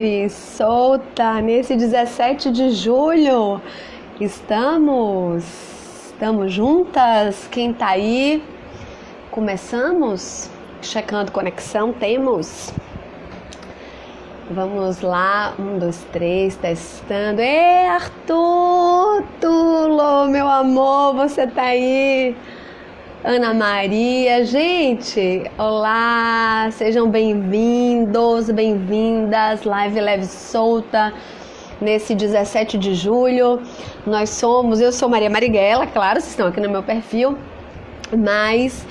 E solta nesse 17 de julho. Estamos juntas. Quem tá aí? Começamos? Checando conexão, temos. Vamos lá, 1, 2, 3, testando. Ei, Arthur, Tulo, meu amor, você tá aí? Ana Maria, gente, olá, sejam bem-vindos, bem-vindas, live leve solta, nesse 17 de julho, eu sou Maria Marighella, claro, vocês estão aqui no meu perfil, mas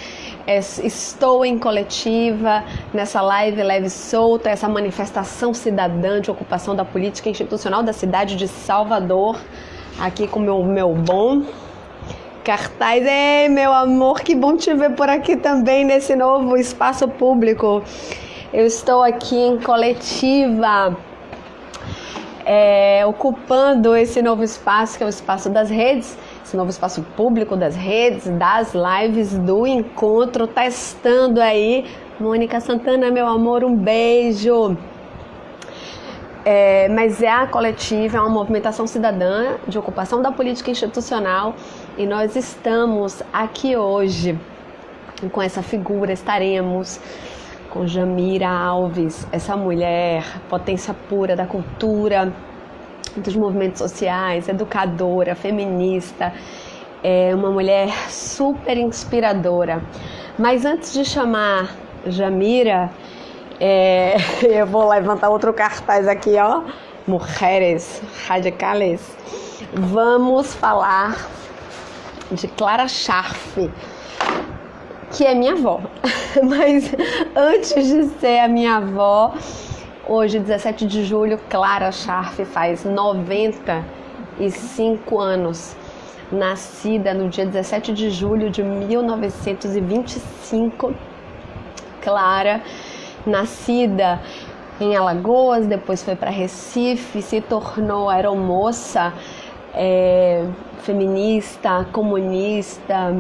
estou em coletiva, nessa live leve solta, essa manifestação cidadã de ocupação da política institucional da cidade de Salvador, aqui com meu bom cartaz. Ei, meu amor, que bom te ver por aqui também nesse novo espaço público. Eu estou aqui em coletiva, ocupando esse novo espaço, que é o espaço das redes, esse novo espaço público das redes, das lives, do encontro, testando aí. Mônica Santana, meu amor, um beijo. Mas a coletiva é uma movimentação cidadã de ocupação da política institucional e nós estamos aqui hoje com essa figura, estaremos com Jamira Alves, essa mulher, potência pura da cultura, dos movimentos sociais, educadora, feminista, uma mulher super inspiradora. Mas antes de chamar Jamira, eu vou levantar outro cartaz aqui, ó. Mulheres radicales. Vamos falar de Clara Scharf, que é minha avó. Mas antes de ser a minha avó, hoje, 17 de julho, Clara Scharf faz 95 anos. Nascida no dia 17 de julho de 1925. Clara, nascida em Alagoas, depois foi para Recife, se tornou aeromoça, feminista, comunista,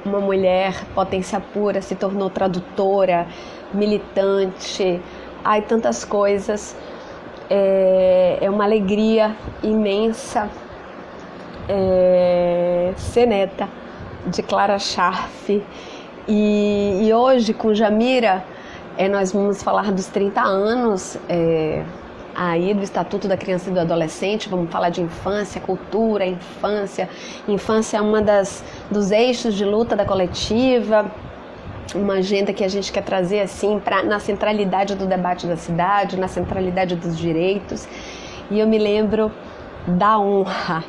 uma mulher potência pura, se tornou tradutora, militante, tantas coisas. É uma alegria imensa ser neta de Clara Scharf. E hoje, com Jamira, nós vamos falar dos 30 anos aí do Estatuto da Criança e do Adolescente. Vamos falar de infância, cultura, infância. Infância é uma dos eixos de luta da coletiva, uma agenda que a gente quer trazer assim na centralidade do debate da cidade, na centralidade dos direitos. E eu me lembro da honra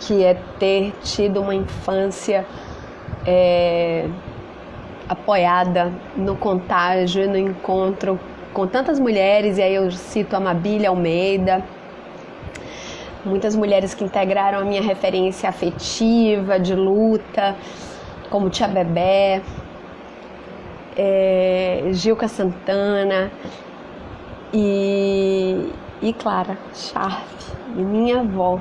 que é ter tido uma infância apoiada no contágio, no encontro com tantas mulheres, e aí eu cito a Mabília Almeida, muitas mulheres que integraram a minha referência afetiva, de luta, como Tia Bebé, Gilca Santana e Clara Scharf, minha avó.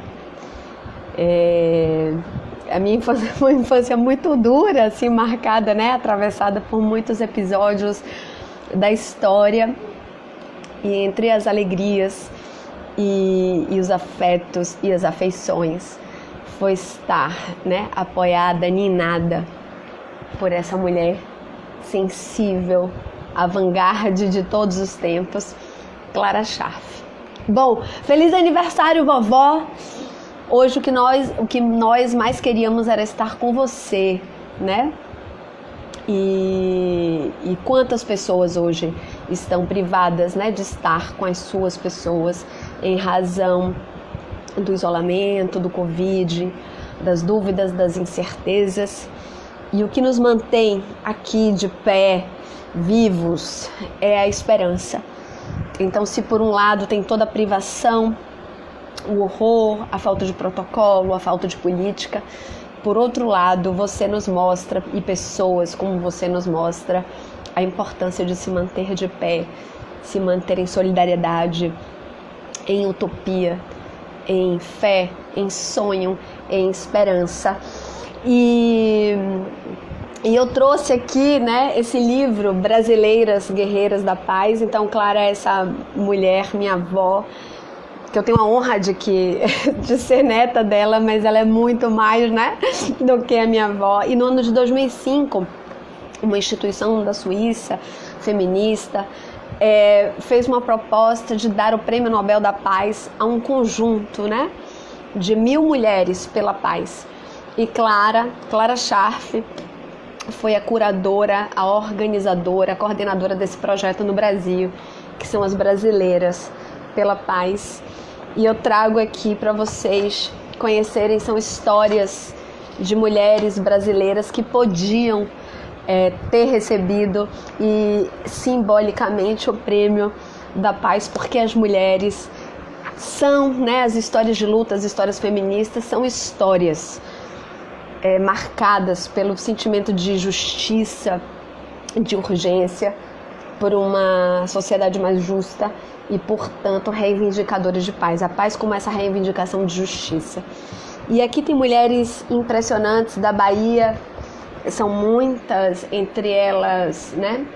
A minha infância foi uma infância muito dura, assim, marcada, né? Atravessada por muitos episódios da história, e entre as alegrias e os afetos e as afeições foi estar, né, apoiada, ninada por essa mulher sensível, avant-garde de todos os tempos, Clara Scharf. Bom, feliz aniversário, vovó! Hoje o que nós mais queríamos era estar com você, né? E quantas pessoas hoje estão privadas, né, de estar com as suas pessoas em razão do isolamento, do Covid, das dúvidas, das incertezas. E o que nos mantém aqui de pé, vivos, é a esperança. Então, se por um lado tem toda a privação, o horror, a falta de protocolo, a falta de política, por outro lado, você nos mostra, e pessoas como você nos mostra, a importância de se manter de pé, se manter em solidariedade, em utopia, em fé, em sonho, em esperança. E E eu trouxe aqui, né, esse livro, Brasileiras Guerreiras da Paz. Então, Clara é essa mulher, minha avó, que eu tenho a honra de ser neta dela, mas ela é muito mais, né, do que a minha avó. E no ano de 2005, uma instituição da Suíça, feminista, fez uma proposta de dar o Prêmio Nobel da Paz a um conjunto, né, de 1000 mulheres pela paz. E Clara Scharf foi a curadora, a organizadora, a coordenadora desse projeto no Brasil, que são as Brasileiras pela Paz. E eu trago aqui para vocês conhecerem, são histórias de mulheres brasileiras que podiam ter recebido e simbolicamente o Prêmio da Paz, porque as mulheres são, né, as histórias de luta, as histórias feministas são histórias marcadas pelo sentimento de justiça, de urgência, por uma sociedade mais justa e, portanto, reivindicadoras de paz. A paz como essa reivindicação de justiça. E aqui tem mulheres impressionantes da Bahia, são muitas, entre elas, né,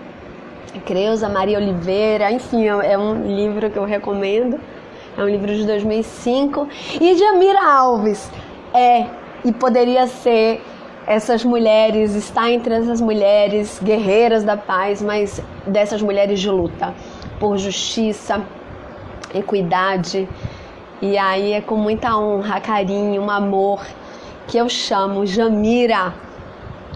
Creuza, Maria Oliveira, enfim, é um livro que eu recomendo, é um livro de 2005. E Jamira Alves e poderia ser essas mulheres, está entre essas mulheres guerreiras da paz, mas dessas mulheres de luta por justiça, equidade. E aí é com muita honra, carinho, um amor que eu chamo Jamira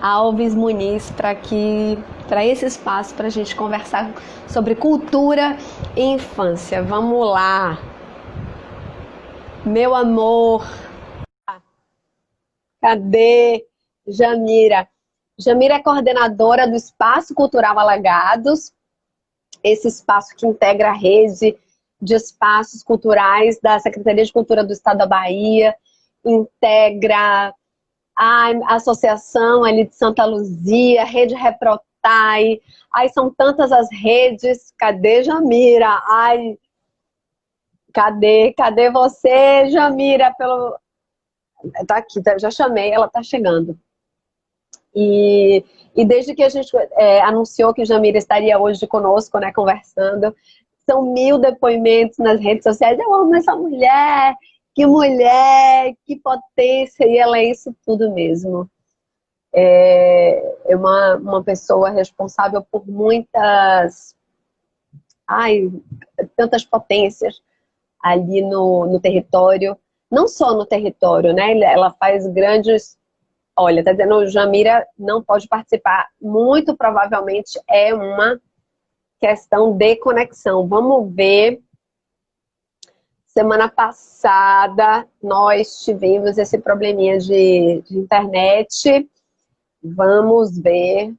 Alves Muniz para esse espaço, para a gente conversar sobre cultura e infância. Vamos lá, meu amor. Cadê Jamira? Jamira é coordenadora do Espaço Cultural Alagados, esse espaço que integra a rede de espaços culturais da Secretaria de Cultura do Estado da Bahia, integra a associação ali de Santa Luzia, Rede Reprotai, são tantas as redes. Cadê Jamira? Cadê você, Jamira? Tá aqui, já chamei, ela tá chegando. E desde que a gente anunciou que Jamira estaria hoje conosco, né, conversando, são 1000 depoimentos nas redes sociais. Eu amo essa mulher, que potência, e ela é isso tudo mesmo. É uma pessoa responsável por tantas potências ali no território. Não só no território, né? Ela faz grandes... Olha, tá dizendo, Jamira não pode participar. Muito provavelmente é uma questão de conexão. Vamos ver. Semana passada nós tivemos esse probleminha de internet. Vamos ver.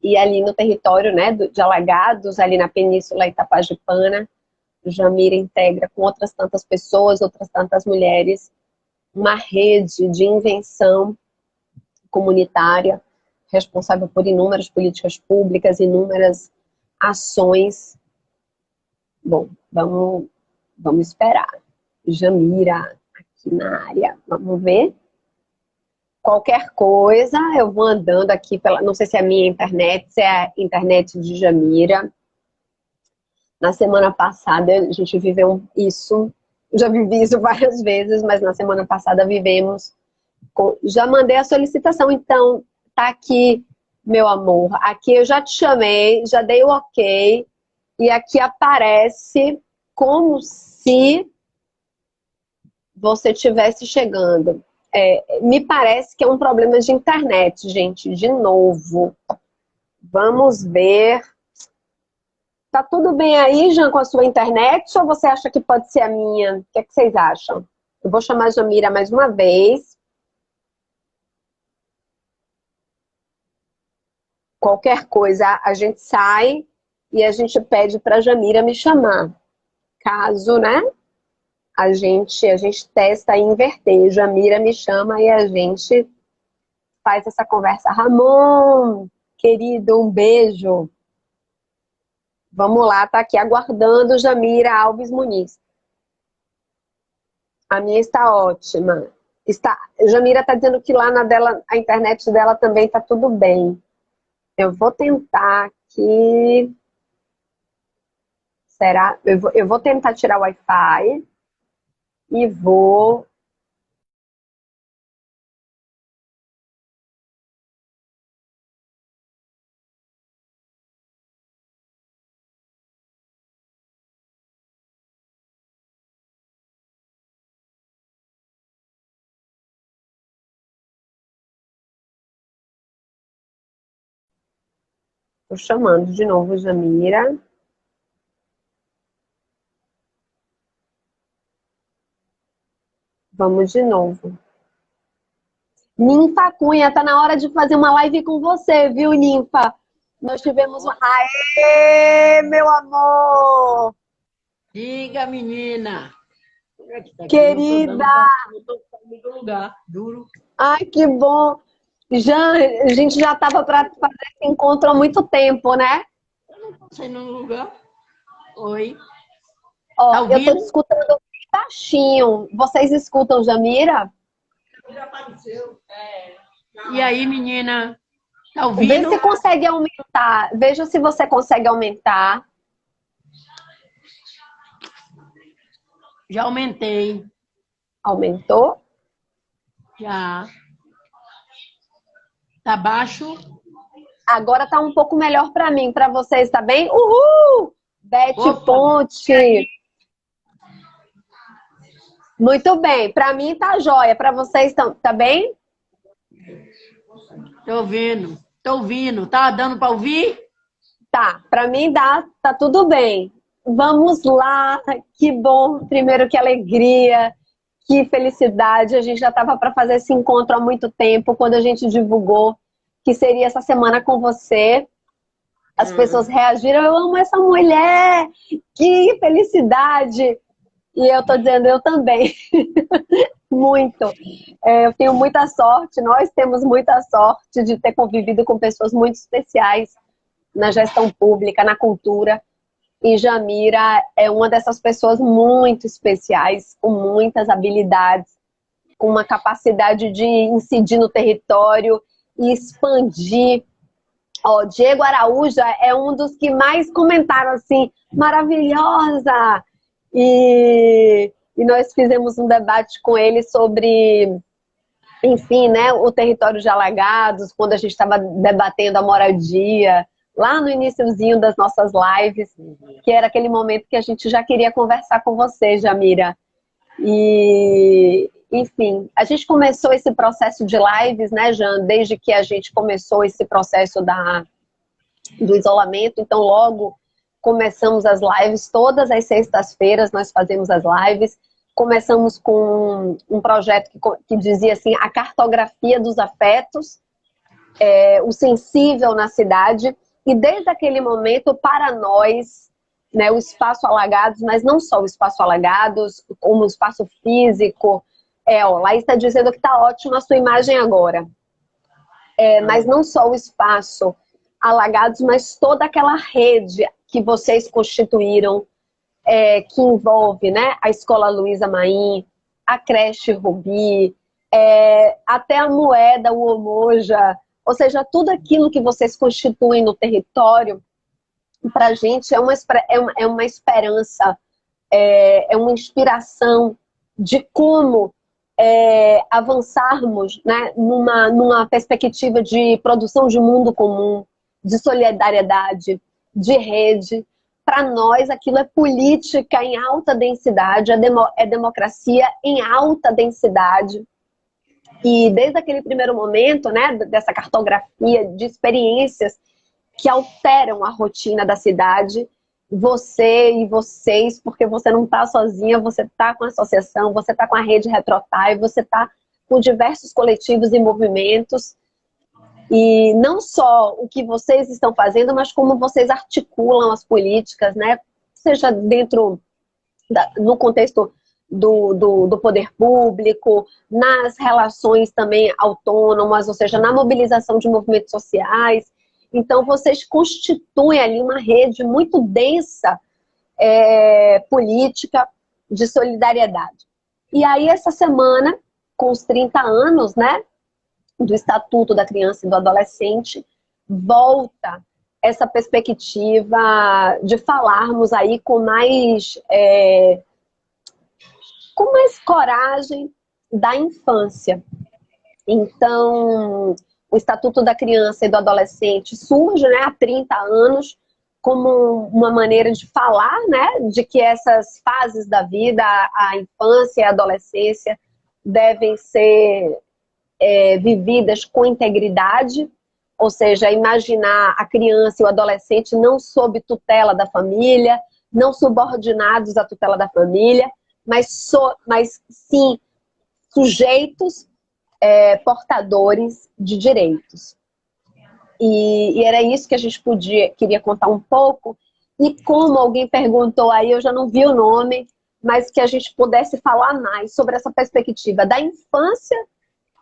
E ali no território, né, de Alagados, ali na Península Itapajipana, Jamira integra com outras tantas pessoas, outras tantas mulheres, uma rede de invenção comunitária, responsável por inúmeras políticas públicas, inúmeras ações. Bom, vamos esperar. Jamira, aqui na área, vamos ver. Qualquer coisa, eu vou andando aqui não sei se é a minha internet, se é a internet de Jamira. Na semana passada, a gente viveu isso. Já vivi isso várias vezes, mas na semana passada vivemos. Já mandei a solicitação, então tá aqui, meu amor. Aqui eu já te chamei, já dei o ok. E aqui aparece como se você estivesse chegando. Me parece que é um problema de internet, gente. De novo. Vamos ver. Tá tudo bem aí, Jean, com a sua internet? Ou você acha que pode ser a minha? O que é que vocês acham? Eu vou chamar a Jamira mais uma vez. Qualquer coisa, a gente sai e a gente pede para a Jamira me chamar. Caso, né? A gente testa e inverter. Jamira me chama e a gente faz essa conversa. Ramon, querido, um beijo. Vamos lá, tá aqui aguardando Jamira Alves Muniz. A minha está ótima. Jamira está dizendo que lá na dela, a internet dela também está tudo bem. Eu vou tentar aqui. Será? Eu vou tentar tirar o Wi-Fi e vou. Estou chamando de novo Jamira. Vamos de novo. Ninfa Cunha, tá na hora de fazer uma live com você, viu, Ninfa? Nós tivemos uma. Aê, meu amor! Diga, menina. Querida! Eu estou no lugar, duro. Ai, que bom! A gente já estava para fazer esse encontro há muito tempo, né? Eu não estou saindo no lugar. Oi. Ó, Tá eu estou ouvindo? te escutando bem baixinho. Vocês escutam, Jamira? Já apareceu. E aí, menina? Tá Vê ouvindo? se consegue aumentar. Veja se você consegue aumentar. Já aumentei. Aumentou? Já. Tá baixo? Agora tá um pouco melhor para mim. Para vocês, tá bem? Uhul! Beth Opa! Ponte. Muito bem. Para mim tá jóia. Para vocês tá bem? Tô ouvindo. Tô ouvindo. Tá dando para ouvir? Tá. Para mim tá tudo bem. Vamos lá. Que bom. Primeiro, que alegria. Que felicidade. A gente já estava para fazer esse encontro há muito tempo, quando a gente divulgou que seria essa semana com você. As pessoas reagiram, eu amo essa mulher, que felicidade. E eu tô dizendo, eu também. Muito. Eu tenho muita sorte, nós temos muita sorte de ter convivido com pessoas muito especiais na gestão pública, na cultura. E Jamira é uma dessas pessoas muito especiais, com muitas habilidades, com uma capacidade de incidir no território e expandir. Ó, Diego Araújo é um dos que mais comentaram assim, maravilhosa! E nós fizemos um debate com ele sobre, enfim, né, o território de Alagados, quando a gente estava debatendo a moradia, lá no iniciozinho das nossas lives, que era aquele momento que a gente já queria conversar com você, Jamira. E, enfim, a gente começou esse processo de lives, né, Jan, desde que a gente começou esse processo do isolamento, então logo começamos as lives, todas as sextas-feiras nós fazemos as lives. Começamos com um projeto que dizia assim, a cartografia dos afetos, o sensível na cidade, e desde aquele momento, para nós, né, o Espaço Alagados, mas não só o Espaço Alagados, como o espaço físico. Laís está dizendo que está ótima a sua imagem agora. Mas não só o Espaço Alagados, mas toda aquela rede que vocês constituíram, que envolve, né, a Escola Luísa Maim, a creche Rubi, até a moeda, o Omoja, ou seja, tudo aquilo que vocês constituem no território, para a gente é uma esperança, é uma inspiração de como avançarmos, né, numa perspectiva de produção de mundo comum, de solidariedade, de rede. Para nós, aquilo é política em alta densidade, é democracia em alta densidade. E desde aquele primeiro momento, né, dessa cartografia de experiências que alteram a rotina da cidade, você e vocês, porque você não está sozinha, você está com a associação, você está com a rede Retrotai, você está com diversos coletivos e movimentos. E não só o que vocês estão fazendo, mas como vocês articulam as políticas, né? Seja no contexto do poder público, nas relações também autônomas, ou seja, na mobilização de movimentos sociais. Então, vocês constituem ali uma rede muito densa, política, de solidariedade. E aí, essa semana, com os 30 anos, né, do Estatuto da Criança e do Adolescente, volta essa perspectiva de falarmos aí com mais coragem da infância. Então, o Estatuto da Criança e do Adolescente surge, né, há 30 anos como uma maneira de falar, né, de que essas fases da vida, a infância e a adolescência, devem ser vividas com integridade, ou seja, imaginar a criança e o adolescente não sob tutela da família, não subordinados à tutela da família, mas sim sujeitos portadores de direitos. E era isso que a gente queria contar um pouco. E como alguém perguntou aí, eu já não vi o nome, mas que a gente pudesse falar mais sobre essa perspectiva da infância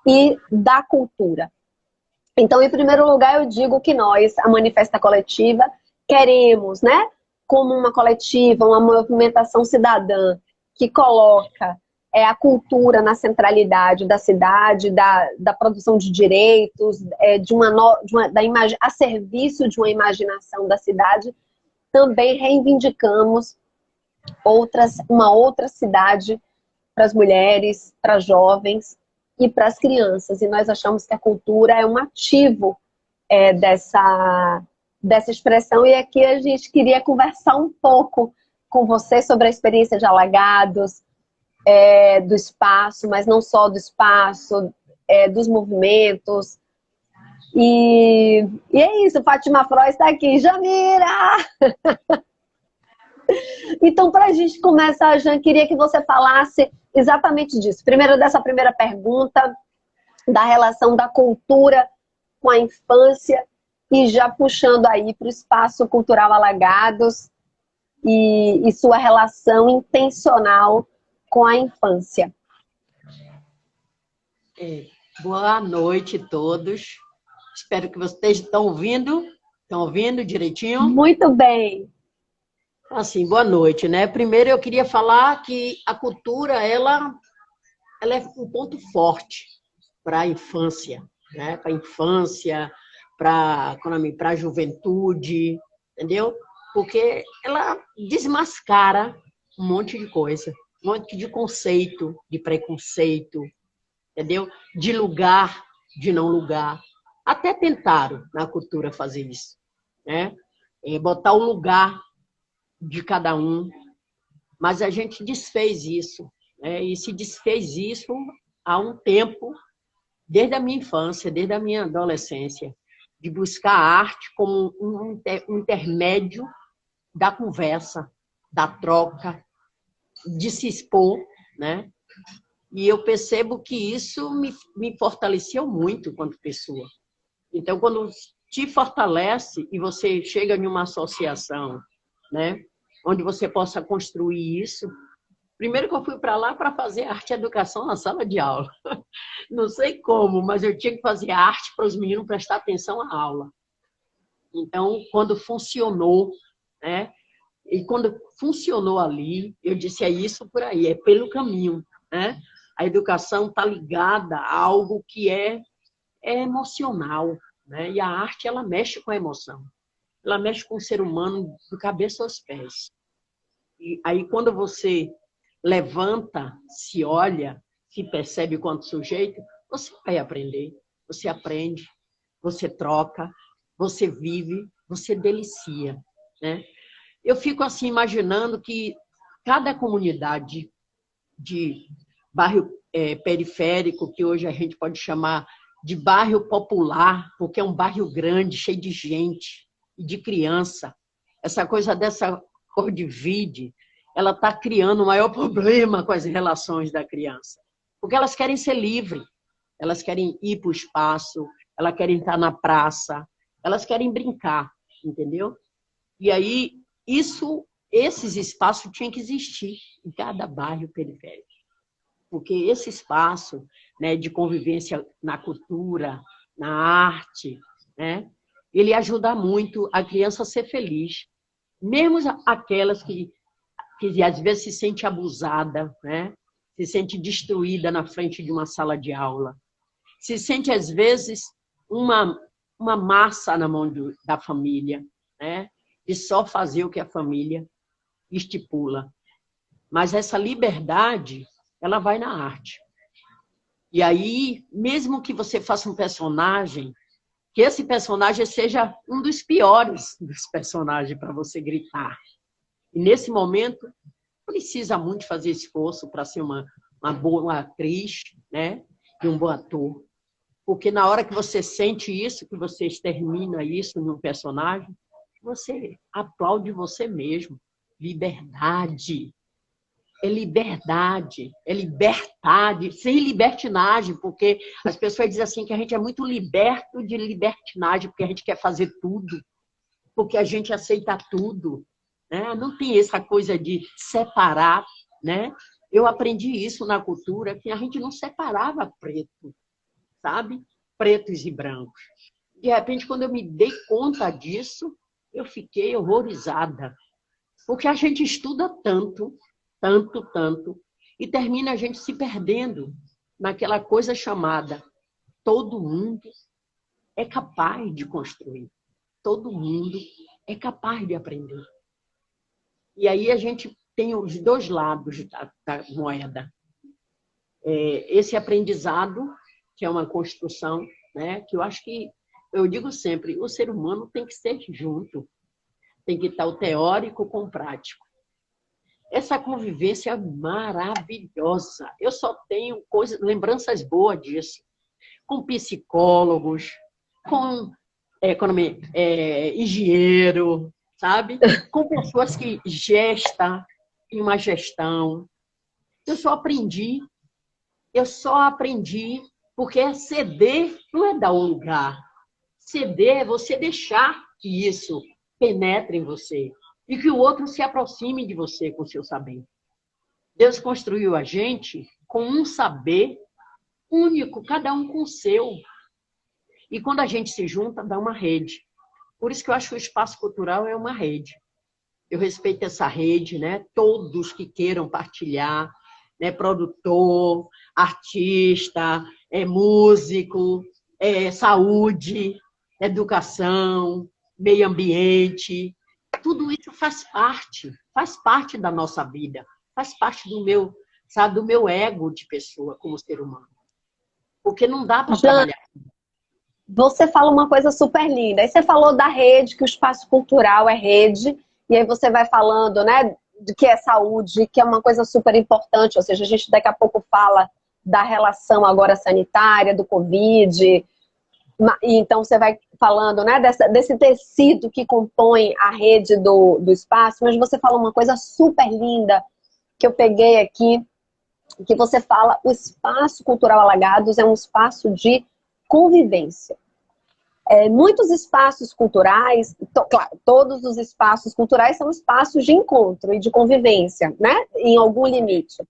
e da cultura. Então, em primeiro lugar, eu digo que nós, a Manifesta Coletiva, queremos, né, como uma coletiva, uma movimentação cidadã que coloca a cultura na centralidade da cidade, da produção de direitos, a serviço de uma imaginação da cidade, também reivindicamos uma outra cidade para as mulheres, para as jovens e para as crianças. E nós achamos que a cultura é um ativo dessa expressão. E aqui a gente queria conversar um pouco com você sobre a experiência de Alagados, do espaço, mas não só do espaço, dos movimentos. E é isso, Fátima Frois está aqui. Jamira! Então, para a gente começar, Jan, queria que você falasse exatamente disso. Primeiro, dessa primeira pergunta, da relação da cultura com a infância, e já puxando aí para o espaço cultural Alagados e sua relação intencional com a infância. Boa noite a todos. Espero que vocês estão ouvindo. Estão ouvindo direitinho? Muito bem. Assim, boa noite, né? Primeiro eu queria falar que a cultura, ela é um ponto forte para a infância, né? Para a infância, para a juventude, entendeu? Porque ela desmascara um monte de coisa, um monte de conceito, de preconceito, entendeu? De lugar, de não lugar. Até tentaram na cultura fazer isso, né? Botar o lugar de cada um, mas a gente desfez isso, né? E se desfez isso há um tempo, desde a minha infância, desde a minha adolescência, de buscar a arte como um intermédio da conversa, da troca, de se expor, né? E eu percebo que isso me fortaleceu muito quanto pessoa. Então, quando te fortalece e você chega em uma associação, né, onde você possa construir isso. Primeiro que eu fui para lá para fazer arte e educação na sala de aula. Não sei como, mas eu tinha que fazer arte para os meninos prestar atenção à aula. Então, quando funcionou, né, e quando funcionou ali, eu disse, é isso por aí, é pelo caminho, né? A educação está ligada a algo que é emocional, né? E a arte, ela mexe com a emoção. Ela mexe com o ser humano do cabeça aos pés. E aí, quando você levanta, se olha, se percebe quanto sujeito, você vai aprender. Você aprende, você troca, você vive, você delicia, né? Eu fico assim imaginando que cada comunidade de bairro periférico, que hoje a gente pode chamar de bairro popular, porque é um bairro grande, cheio de gente e de criança, essa coisa dessa cor de vide, ela está criando o maior problema com as relações da criança. Porque elas querem ser livres, elas querem ir para o espaço, elas querem estar na praça, elas querem brincar, entendeu? E aí, esses espaços tinham que existir em cada bairro periférico. Porque esse espaço, né, de convivência na cultura, na arte, né, ele ajuda muito a criança a ser feliz. Mesmo aquelas que às vezes se sente abusada, né? se sente destruída na frente de uma sala de aula, se sente, às vezes, uma massa na mão da família, né? De só fazer o que a família estipula. Mas essa liberdade, ela vai na arte. E aí, mesmo que você faça um personagem, que esse personagem seja um dos piores dos personagens para você gritar. E nesse momento, precisa muito fazer esforço para ser uma boa atriz, né? E um bom ator. Porque na hora que você sente isso, que você extermina isso num personagem, você aplaude você mesmo. Liberdade. É liberdade, é liberdade, sem libertinagem, porque as pessoas dizem assim que a gente é muito liberto de libertinagem, porque a gente quer fazer tudo, porque a gente aceita tudo, né? Não tem essa coisa de separar, né? Eu aprendi isso na cultura, que a gente não separava preto, sabe? Pretos e brancos. De repente, quando eu me dei conta disso, eu fiquei horrorizada, porque a gente estuda tanto, e termina a gente se perdendo naquela coisa chamada todo mundo é capaz de construir, todo mundo é capaz de aprender. E aí a gente tem os dois lados da moeda. Esse aprendizado, que é uma construção, né, que eu acho que, eu digo sempre, o ser humano tem que ser junto, tem que estar o teórico com o prático. Essa convivência é maravilhosa. Eu só tenho lembranças boas disso. Com psicólogos, com engenheiro, sabe? Com pessoas que gestam, em uma gestão. Eu só aprendi porque ceder não é dar um lugar. Ceder é você deixar que isso penetre em você. E que o outro se aproxime de você com o seu saber. Deus construiu a gente com um saber único, cada um com o seu. E quando a gente se junta, dá uma rede. Por isso que eu acho que o espaço cultural é uma rede. Eu respeito essa rede, né? Todos que queiram partilhar, né? Produtor, artista, músico, saúde, educação, meio ambiente. Tudo isso faz parte da nossa vida, faz parte do meu ego de pessoa como ser humano. Porque não dá para trabalhar. Você fala uma coisa super linda. Aí você falou da rede, que o espaço cultural é rede, e aí você vai falando, né, de que é saúde, que é uma coisa super importante, ou seja, a gente daqui a pouco fala da relação agora sanitária, do Covid. Então, você vai falando, né, desse tecido que compõe a rede do espaço, mas você fala uma coisa super linda que eu peguei aqui, que você fala, o espaço cultural Alagados é um espaço de convivência. Muitos espaços culturais, claro, todos os espaços culturais são espaços de encontro e de convivência, né, em algum limite.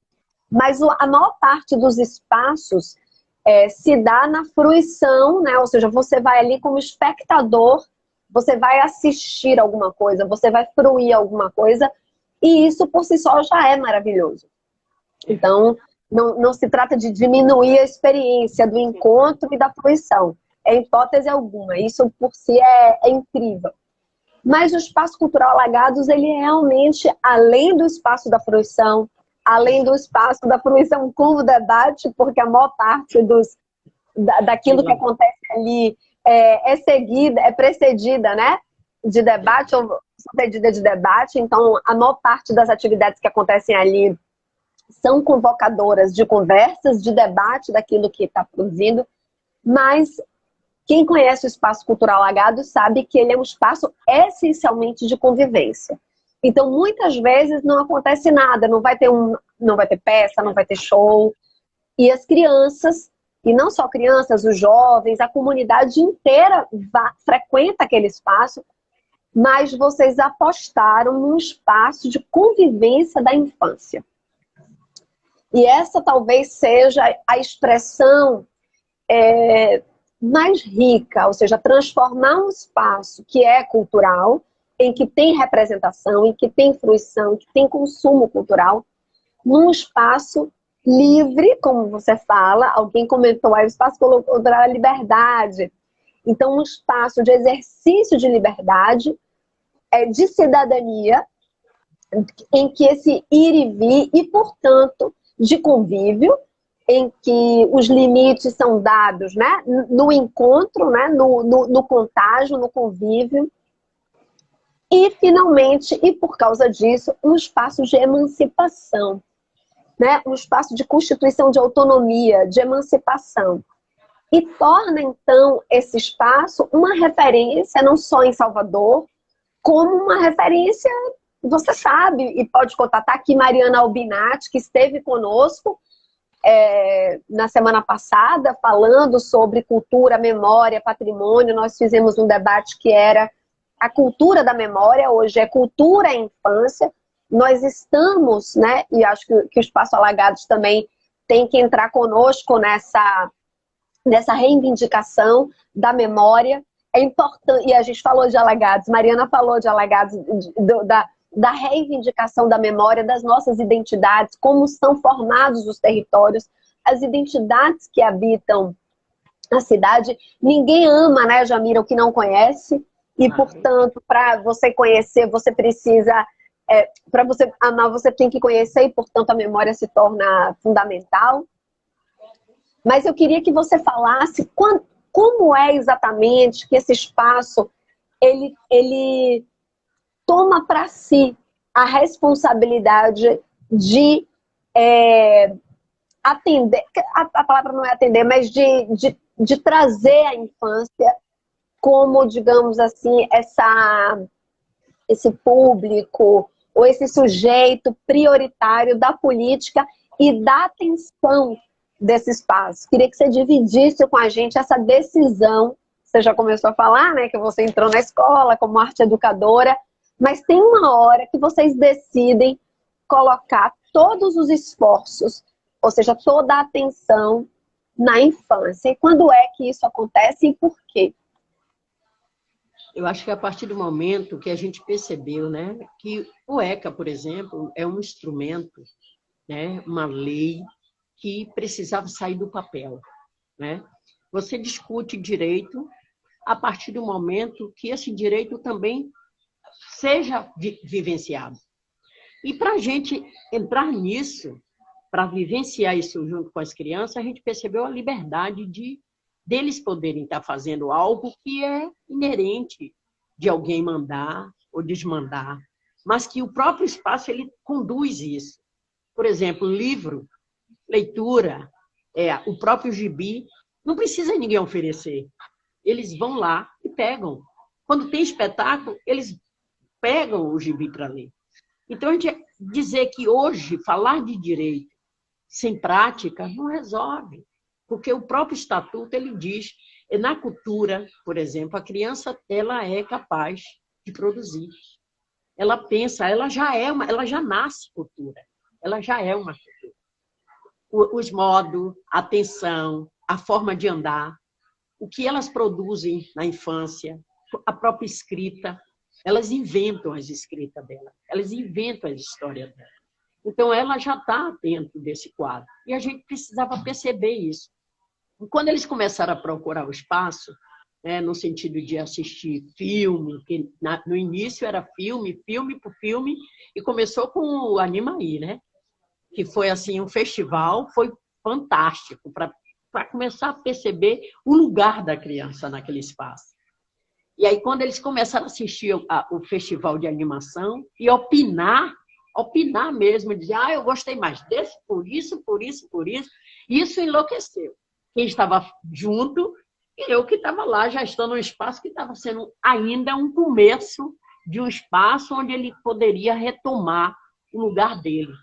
Mas a maior parte dos espaços se dá na fruição, né? Ou seja, você vai ali como espectador, você vai assistir alguma coisa, você vai fruir alguma coisa, e isso por si só já é maravilhoso. Então, não se trata de diminuir a experiência do encontro e da fruição, em hipótese alguma, isso por si é incrível. Mas o espaço cultural Alagados, ele é realmente, além do espaço da fruição, além do espaço da fruição com o debate, porque a maior parte daquilo que acontece ali é precedida, né, de debate ou sucedida de debate. Então, a maior parte das atividades que acontecem ali são convocadoras de conversas, de debate daquilo que está produzindo, mas quem conhece o espaço cultural Alagados sabe que ele é um espaço essencialmente de convivência. Então, muitas vezes não acontece nada, não vai ter peça, não vai ter show. E as crianças, e não só crianças, os jovens, a comunidade inteira frequenta aquele espaço, mas vocês apostaram num espaço de convivência da infância. E essa talvez seja a expressão mais rica, ou seja, transformar um espaço que é cultural, em que tem representação, em que tem fruição, que tem consumo cultural, num espaço livre, como você fala, alguém comentou aí, o espaço cultural é liberdade. Então, um espaço de exercício de liberdade, de cidadania, em que esse ir e vir, e, portanto, de convívio, em que os limites são dados, né, no encontro, né, no contágio, no convívio. E, finalmente, e por causa disso, um espaço de emancipação, né, um espaço de constituição de autonomia, de emancipação. E torna, então, esse espaço uma referência, não só em Salvador, como uma referência, você sabe, e pode contatar aqui Mariana Albinati, que esteve conosco na semana passada, falando sobre cultura, memória, patrimônio. Nós fizemos um debate que era a cultura da memória, hoje é cultura e infância. Nós estamos, né, e acho que o Espaço Alagados também tem que entrar conosco nessa reivindicação da memória. É importante, e a gente falou de Alagados, Mariana falou de Alagados, da reivindicação da memória, das nossas identidades, como são formados os territórios, as identidades que habitam a cidade. Ninguém ama, né, Jamira, o que não conhece, e, portanto, para você conhecer, você precisa... para você amar, você tem que conhecer, e, portanto, a memória se torna fundamental. Mas eu queria que você falasse como é exatamente que esse espaço ele toma para si a responsabilidade de atender, a palavra não é atender, mas de trazer a infância como, digamos assim, esse público ou esse sujeito prioritário da política e da atenção desse espaço. Queria que você dividisse com a gente essa decisão. Você já começou a falar, né, que você entrou na escola como arte educadora, mas tem uma hora que vocês decidem colocar todos os esforços, ou seja, toda a atenção na infância. E quando é que isso acontece e por quê? Eu acho que a partir do momento que a gente percebeu, né, que o ECA, por exemplo, é um instrumento, né, uma lei que precisava sair do papel, né? Você discute direito a partir do momento que esse direito também seja vivenciado. E para a gente entrar nisso, para vivenciar isso junto com as crianças, a gente percebeu a liberdade deles poderem estar fazendo algo que é inerente de alguém mandar ou desmandar, mas que o próprio espaço ele conduz isso. Por exemplo, livro, leitura, o próprio gibi, não precisa ninguém oferecer. Eles vão lá e pegam. Quando tem espetáculo, eles pegam o gibi para ler. Então, a gente dizer que hoje falar de direito sem prática não resolve, porque o próprio estatuto ele diz, na cultura, por exemplo, a criança ela é capaz de produzir. Ela pensa, ela já nasce cultura, ela já é uma cultura. Os modos, a atenção, a forma de andar, o que elas produzem na infância, a própria escrita, elas inventam as escritas dela, elas inventam as histórias dela. Então, ela já está dentro desse quadro. E a gente precisava perceber isso. E quando eles começaram a procurar o espaço, né, no sentido de assistir filme, que no início era filme por filme, e começou com o Animaí, né? Que foi assim um festival, foi fantástico, para começar a perceber o lugar da criança naquele espaço. E aí, quando eles começaram a assistir o festival de animação e opinar mesmo, dizer, eu gostei mais desse, por isso, isso enlouqueceu. Quem estava junto e eu que estava lá, já estando num espaço que estava sendo ainda um começo de um espaço onde ele poderia retomar o lugar dele.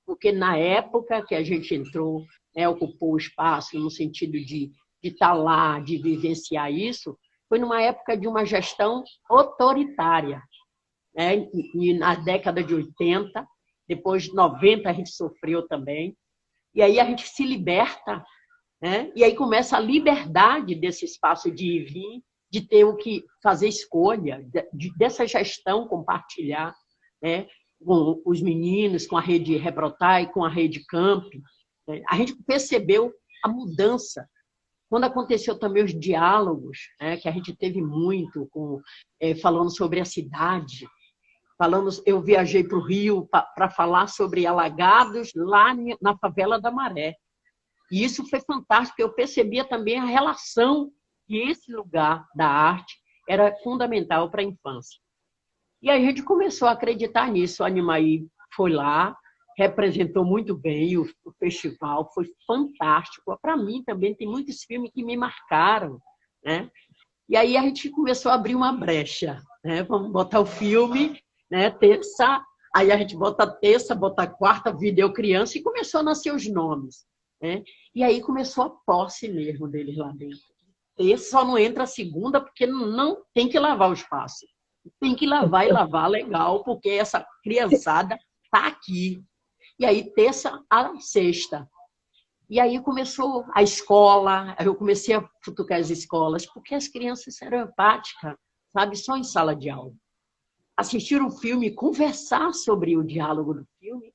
Porque na época que a gente entrou, né, ocupou o espaço no sentido de estar lá, de vivenciar isso, foi numa época de uma gestão autoritária. Né? E na década de 80, depois de 90 a gente sofreu também. E aí a gente se liberta, né? E aí começa a liberdade desse espaço de ir e vir, de ter o que fazer escolha, dessa gestão compartilhar, né? Com os meninos, com a rede Rebrotar e com a rede Camp, A gente percebeu a mudança. Quando aconteceu também os diálogos, né, que a gente teve muito, falando sobre a cidade, eu viajei para o Rio para falar sobre alagados lá na favela da Maré. E isso foi fantástico, eu percebia também a relação que esse lugar da arte era fundamental para a infância. E aí a gente começou a acreditar nisso. A Animaí foi lá, representou muito bem o festival, foi fantástico. Para mim também tem muitos filmes que me marcaram, né? E aí a gente começou a abrir uma brecha, né? Vamos botar o filme, né? Terça, aí a gente bota terça, bota quarta, vídeo criança, e começou a nascer os nomes, né? E aí começou a posse mesmo deles lá dentro. Terça só não entra a segunda porque não tem que lavar o espaço. Tem que lavar e lavar legal, porque essa criançada está aqui. E aí, terça a sexta. E aí começou a escola, eu comecei a futucar as escolas, porque as crianças eram empáticas, sabe, só em sala de aula. Assistir um filme, conversar sobre o diálogo do filme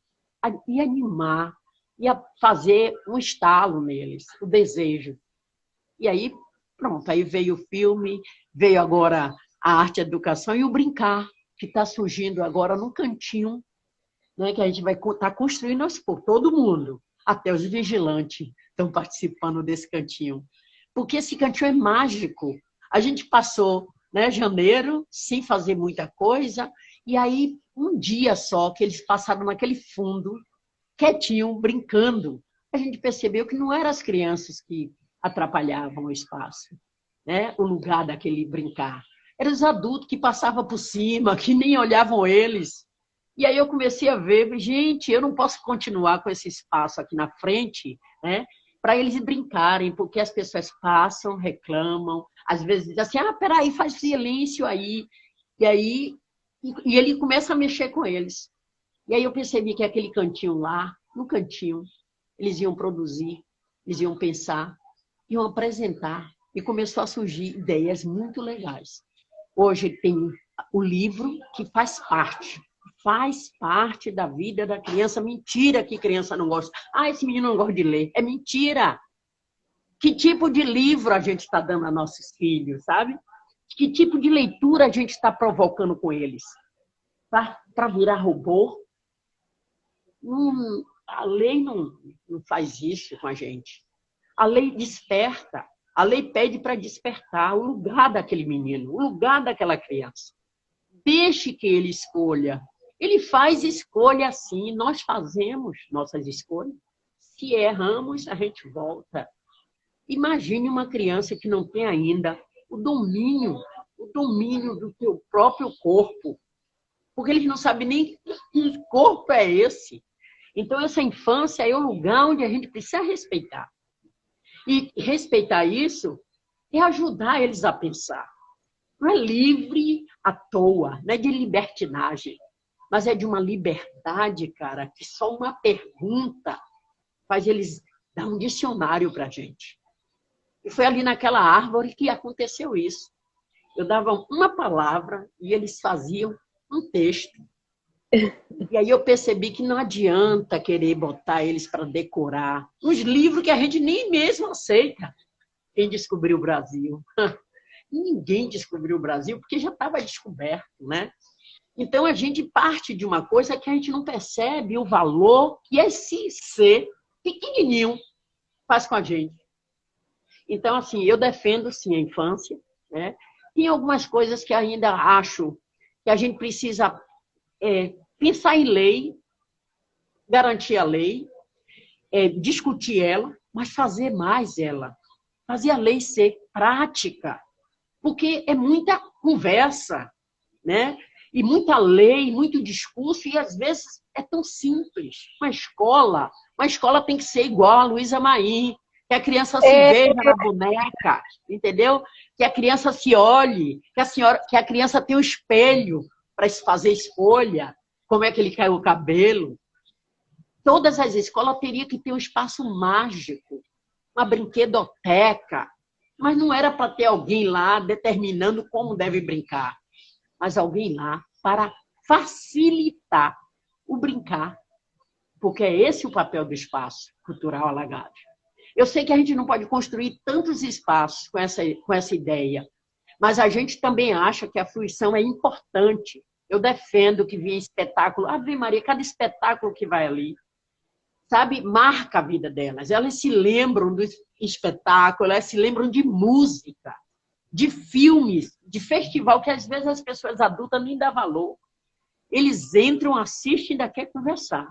e animar, e fazer um estalo neles, o desejo. E aí, pronto, aí veio o filme, veio agora a arte e a educação e o brincar, que está surgindo agora num cantinho, né, que a gente vai estar construindo por todo mundo. Até os vigilantes estão participando desse cantinho. Porque esse cantinho é mágico. A gente passou, né, janeiro sem fazer muita coisa, e aí um dia só que eles passaram naquele fundo, quietinho, brincando, a gente percebeu que não eram as crianças que atrapalhavam o espaço, né, o lugar daquele brincar. Eram os adultos que passavam por cima, que nem olhavam eles. E aí eu comecei a ver, gente, eu não posso continuar com esse espaço aqui na frente, né, para eles brincarem, porque as pessoas passam, reclamam, às vezes dizem assim, peraí, faz silêncio aí. E aí ele começa a mexer com eles. E aí eu percebi que aquele cantinho lá, no cantinho, eles iam produzir, eles iam pensar, iam apresentar, e começou a surgir ideias muito legais. Hoje tem o livro que faz parte da vida da criança. Mentira que criança não gosta. Esse menino não gosta de ler. É mentira. Que tipo de livro a gente está dando a nossos filhos, sabe? Que tipo de leitura a gente está provocando com eles? Para virar robô? A lei não faz isso com a gente. A lei desperta. A lei pede para despertar o lugar daquele menino, o lugar daquela criança. Deixe que ele escolha. Ele faz escolha assim, nós fazemos nossas escolhas. Se erramos, a gente volta. Imagine uma criança que não tem ainda o domínio do seu próprio corpo, porque eles não sabem nem que corpo é esse. Então, essa infância é o lugar onde a gente precisa respeitar. E respeitar isso é ajudar eles a pensar. Não é livre à toa, não é de libertinagem, mas é de uma liberdade, cara, que só uma pergunta faz eles dar um dicionário para a gente. E foi ali naquela árvore que aconteceu isso. Eu dava uma palavra e eles faziam um texto. E aí eu percebi que não adianta querer botar eles para decorar uns livros que a gente nem mesmo aceita. Quem descobriu o Brasil? Ninguém descobriu o Brasil porque já estava descoberto, né? Então a gente parte de uma coisa que a gente não percebe o valor que esse ser pequenininho faz com a gente. Então, assim, eu defendo, sim, a infância, né? Tem algumas coisas que ainda acho que a gente precisa pensar em lei, garantir a lei, discutir ela, mas fazer mais ela. Fazer a lei ser prática. Porque é muita conversa, né? E muita lei, muito discurso, e às vezes é tão simples. Uma escola tem que ser igual a Luísa Maim, que a criança se veja na boneca, entendeu? Que a criança se olhe, que a criança tenha um espelho para fazer escolha, como é que ele caiu o cabelo. Todas as escolas teriam que ter um espaço mágico, uma brinquedoteca, mas não era para ter alguém lá determinando como deve brincar, mas alguém lá para facilitar o brincar. porque é esse o papel do espaço cultural alagado. Eu sei que a gente não pode construir tantos espaços com essa ideia, mas a gente também acha que a fruição é importante. Eu defendo que via espetáculo, Ave Maria, cada espetáculo que vai ali, sabe, marca a vida delas. Elas se lembram do espetáculo, elas se lembram de música, de filmes, de festival, que às vezes as pessoas adultas nem dão valor. Eles entram, assistem e ainda querem conversar.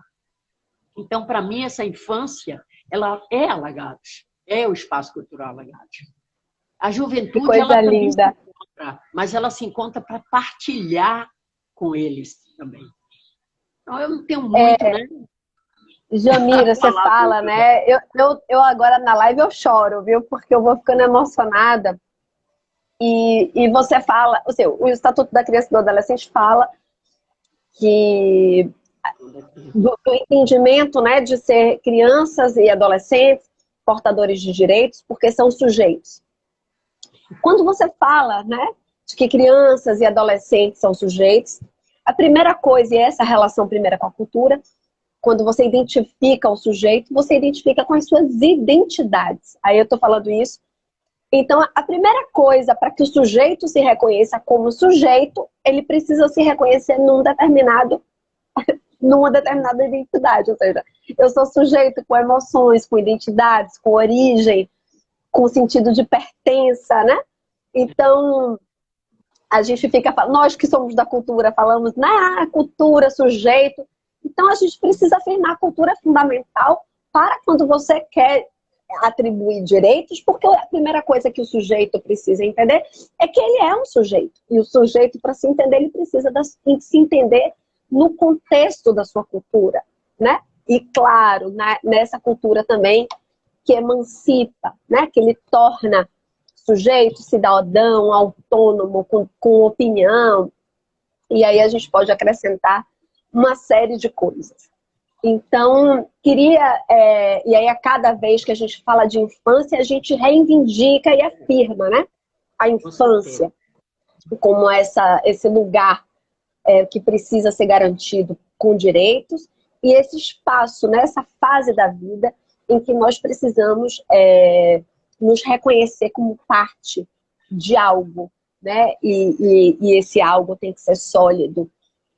Então, para mim, essa infância, ela é Alagados, é o espaço cultural Alagados. A juventude, ela também se encontra, mas ela se encontra para partilhar com eles também. Então, eu não tenho muito, né? Jamira, você fala, né? Eu agora na live eu choro, viu? Porque eu vou ficando emocionada. E você fala, o Estatuto da Criança e do Adolescente fala que do entendimento, né, de ser crianças e adolescentes portadores de direitos, porque são sujeitos. Quando você fala, né, de que crianças e adolescentes são sujeitos, a primeira coisa, e essa relação primeira com a cultura, quando você identifica o sujeito, você identifica com as suas identidades. Aí eu estou falando isso. Então, a primeira coisa para que o sujeito se reconheça como sujeito, ele precisa se reconhecer numa determinada identidade. Ou seja, eu sou sujeito com emoções, com identidades, com origem, com sentido de pertença, né? Então, a gente fica falando, nós que somos da cultura, falamos, cultura, sujeito. Então, a gente precisa afirmar a cultura fundamental para quando você quer atribuir direitos, porque a primeira coisa que o sujeito precisa entender é que ele é um sujeito. E o sujeito, para se entender, ele precisa se entender no contexto da sua cultura, né? E, claro, nessa cultura também que emancipa, né? Que ele torna sujeito, cidadão, autônomo, com opinião. E aí a gente pode acrescentar uma série de coisas. Então, e aí a cada vez que a gente fala de infância, a gente reivindica e afirma, né? A infância como esse lugar que precisa ser garantido com direitos e esse espaço, nessa fase da vida em que nós precisamos nos reconhecer como parte de algo, né? E esse algo tem que ser sólido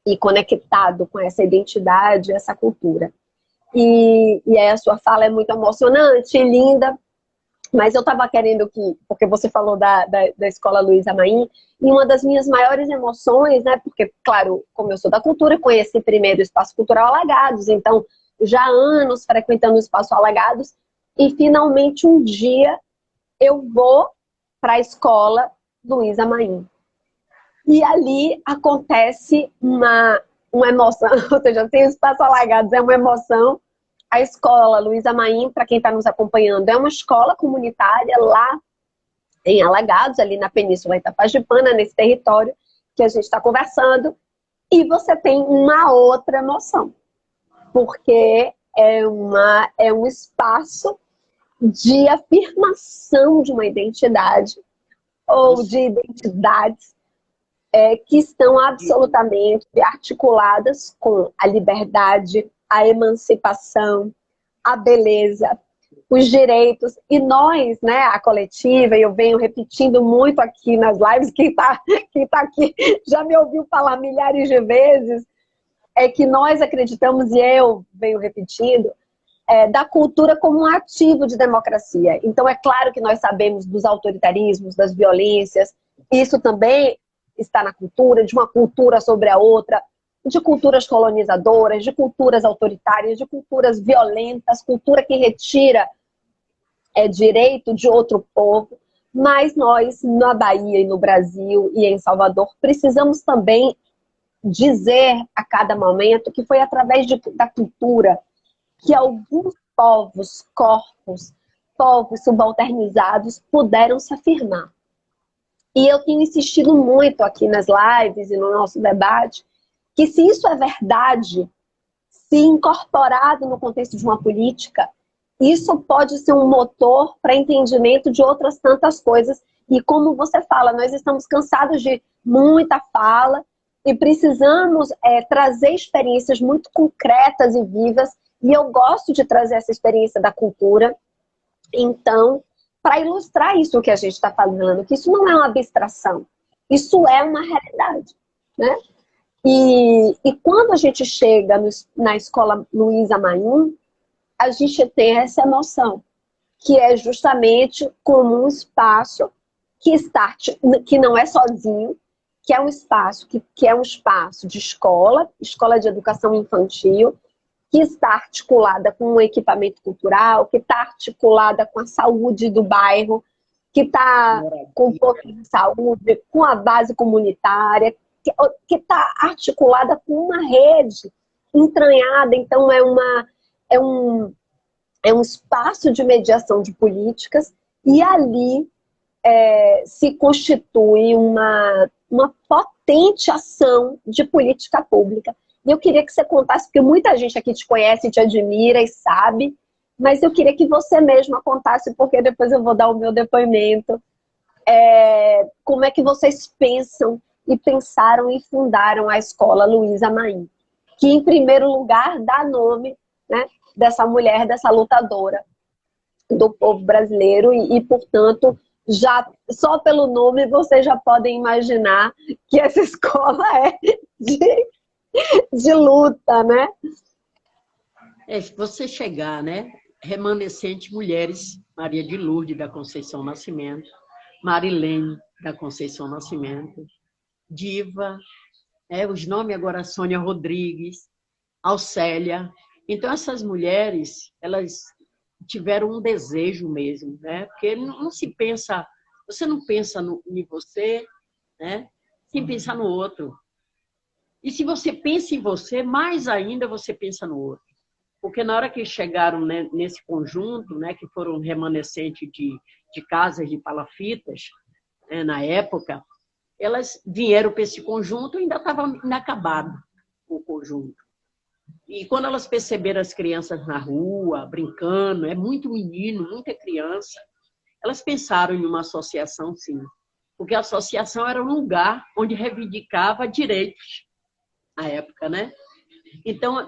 e conectado com essa identidade, essa cultura. E aí a sua fala é muito emocionante, linda, mas eu estava querendo porque você falou da Escola Luísa Maim, e uma das minhas maiores emoções, né, porque, claro, como eu sou da cultura, conheci primeiro o Espaço Cultural Alagados, então já há anos frequentando o Espaço Alagados, e finalmente um dia eu vou para a Escola Luísa Maim. E ali acontece uma emoção, ou seja, tem o Espaço Alagados, é uma emoção. A Escola Luísa Maim, para quem está nos acompanhando, é uma escola comunitária lá em Alagados, ali na Península Itapajipana, nesse território que a gente está conversando. E você tem uma outra emoção, porque é um espaço de afirmação de uma identidade ou de identidades que estão absolutamente articuladas com a liberdade, a emancipação, a beleza, os direitos. E nós, né, a coletiva, e eu venho repetindo muito aqui nas lives, quem tá aqui já me ouviu falar milhares de vezes, é que nós acreditamos, e eu venho repetindo, da cultura como um ativo de democracia. Então, é claro que nós sabemos dos autoritarismos, das violências, isso também está na cultura, de uma cultura sobre a outra, de culturas colonizadoras, de culturas autoritárias, de culturas violentas, cultura que retira direito de outro povo. Mas nós, na Bahia e no Brasil e em Salvador, precisamos também dizer a cada momento que foi através da cultura que alguns povos subalternizados puderam se afirmar. E eu tenho insistido muito aqui nas lives e no nosso debate que se isso é verdade, se incorporado no contexto de uma política, isso pode ser um motor para entendimento de outras tantas coisas. E como você fala, nós estamos cansados de muita fala e precisamos trazer experiências muito concretas e vivas E eu gosto de trazer essa experiência da cultura, então, para ilustrar isso que a gente está falando, que isso não é uma abstração, isso é uma realidade, né? E quando a gente chega na escola Luísa Maim, a gente tem essa noção, que é justamente como um espaço que não é sozinho, que é um espaço que é um espaço de escola de educação infantil, que está articulada com um equipamento cultural, que está articulada com a saúde do bairro, que está com o posto de saúde, com a base comunitária, que está articulada com uma rede entranhada. Então, é um espaço de mediação de políticas, e ali se constitui uma potente ação de política pública. E eu queria que você contasse, porque muita gente aqui te conhece, te admira e sabe, mas eu queria que você mesma contasse, porque depois eu vou dar o meu depoimento. Como é que vocês pensam e pensaram e fundaram a escola Luísa Maim, que em primeiro lugar dá nome, né, dessa mulher, dessa lutadora do povo brasileiro e portanto, já só pelo nome vocês já podem imaginar que essa escola é de luta, né? Você chegar, né? Remanescentes mulheres, Maria de Lourdes da Conceição Nascimento, Marilene da Conceição Nascimento, Diva, os nomes agora, Sônia Rodrigues, Alcélia. Então, essas mulheres, elas tiveram um desejo mesmo, né? Porque não se pensa, você não pensa em você, né? Sem pensar no outro. E se você pensa em você, mais ainda você pensa no outro. Porque na hora que chegaram, né, nesse conjunto, né, que foram remanescentes de casas de palafitas, né, na época, elas vieram para esse conjunto e ainda estava inacabado o conjunto. E quando elas perceberam as crianças na rua, brincando, muito menino, muita criança, elas pensaram em uma associação, sim. Porque a associação era um lugar onde reivindicava direitos, na época, né? Então,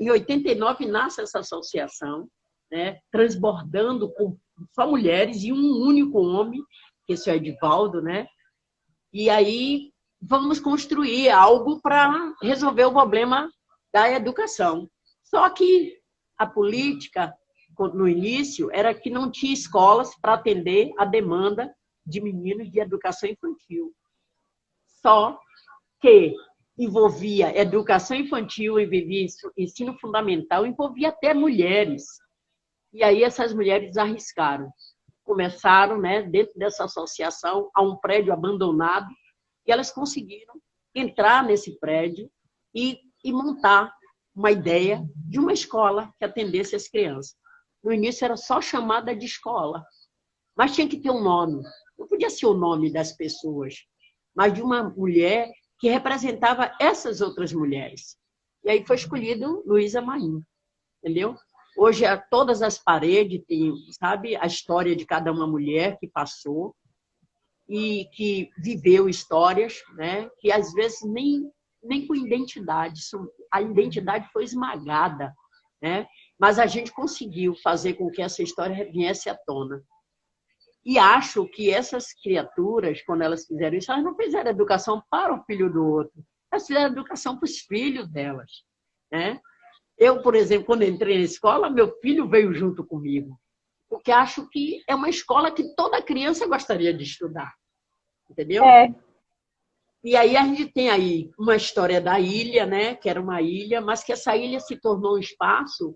em 89 nasce essa associação, né? Transbordando com só mulheres e um único homem, que esse é o Edivaldo, né? E aí vamos construir algo para resolver o problema da educação. Só que a política, no início, era que não tinha escolas para atender a demanda de meninos de educação infantil. Só que envolvia educação infantil, envolvia ensino fundamental, envolvia até mulheres. E aí essas mulheres arriscaram. Começaram, né, dentro dessa associação, a um prédio abandonado, e elas conseguiram entrar nesse prédio e montar uma ideia de uma escola que atendesse as crianças. No início era só chamada de escola, mas tinha que ter um nome. Não podia ser o nome das pessoas, mas de uma mulher que representava essas outras mulheres. E aí foi escolhido Luísa Maim, entendeu? Hoje, todas as paredes têm, sabe, a história de cada uma mulher que passou e que viveu histórias, né, que às vezes nem com identidade, a identidade foi esmagada, né? Mas a gente conseguiu fazer com que essa história viesse à tona. E acho que essas criaturas, quando elas fizeram isso, elas não fizeram educação para o filho do outro, elas fizeram educação para os filhos delas, né? Eu, por exemplo, quando entrei na escola, meu filho veio junto comigo, porque acho que é uma escola que toda criança gostaria de estudar, entendeu? E aí a gente tem aí uma história da ilha, né? Que era uma ilha, mas que essa ilha se tornou um espaço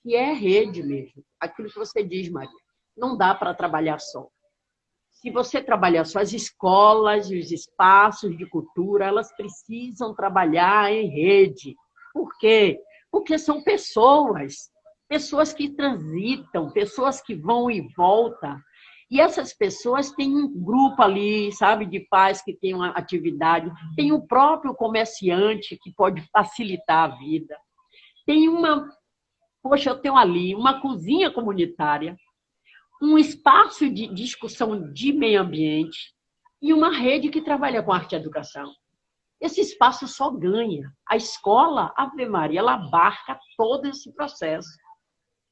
que é rede mesmo. Aquilo que você diz, Maria, não dá para trabalhar só. Se você trabalhar só, as escolas, os espaços de cultura, elas precisam trabalhar em rede. Por quê? Porque são pessoas que transitam, pessoas que vão e voltam. E essas pessoas têm um grupo ali, sabe, de pais que têm uma atividade, tem o próprio comerciante que pode facilitar a vida. Tem eu tenho ali uma cozinha comunitária, um espaço de discussão de meio ambiente e uma rede que trabalha com arte e educação. esse espaço só ganha. A escola, Ave Maria, ela abarca todo esse processo.